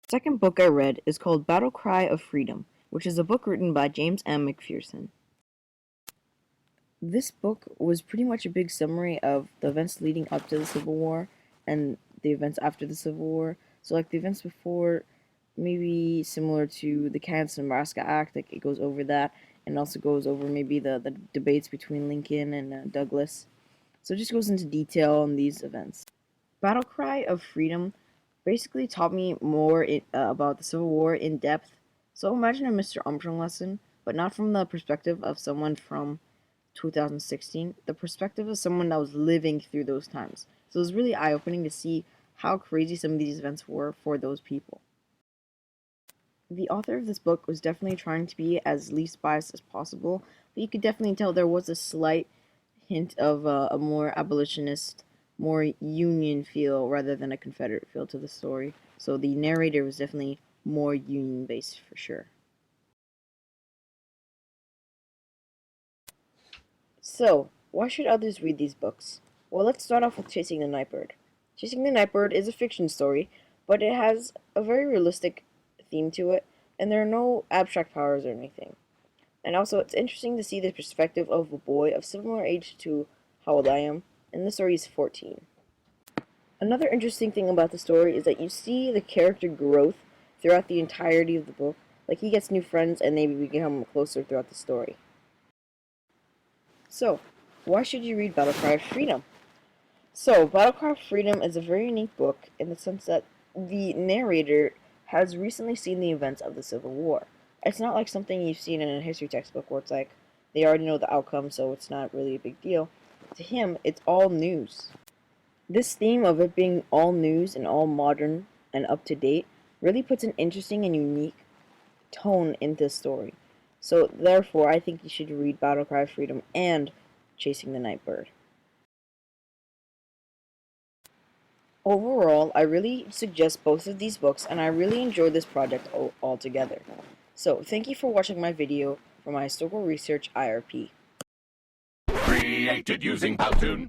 The second book I read is called Battle Cry of Freedom, which is a book written by James M. McPherson. This book was pretty much a big summary of the events leading up to the Civil War and the events after the Civil War. So, like, the events before, maybe similar to the Kansas-Nebraska Act, like, it goes over that, and also goes over maybe the debates between Lincoln and Douglas. So it just goes into detail on these events. Battle Cry of Freedom basically taught me more about the Civil War in depth. So imagine a Mr. Armstrong lesson, but not from the perspective of someone from 2016, the perspective of someone that was living through those times. So it was really eye-opening to see how crazy some of these events were for those people. The author of this book was definitely trying to be as least biased as possible, but you could definitely tell there was a slight hint of a more abolitionist, more Union feel rather than a Confederate feel to the story. So the narrator was definitely more Union-based for sure. So, why should others read these books? Well, let's start off with Chasing the Nightbird. Chasing the Nightbird is a fiction story, but it has a very realistic theme to it, and there are no abstract powers or anything. And also, it's interesting to see the perspective of a boy of similar age to how old I am, and the story is 14. Another interesting thing about the story is that you see the character growth throughout the entirety of the book. Like, he gets new friends, and they become closer throughout the story. So, why should you read Battle Cry of Freedom? So, Battle Cry of Freedom is a very unique book in the sense that the narrator has recently seen the events of the Civil War. It's not like something you've seen in a history textbook where it's like, they already know the outcome, so it's not really a big deal. To him, it's all news. This theme of it being all news and all modern and up to date really puts an interesting and unique tone into the story. So, therefore, I think you should read Battle Cry of Freedom and Chasing the Nightbird. Overall, I really suggest both of these books, and I really enjoyed this project altogether. So, thank you for watching my video for my historical research IRP. Created using Powtoon.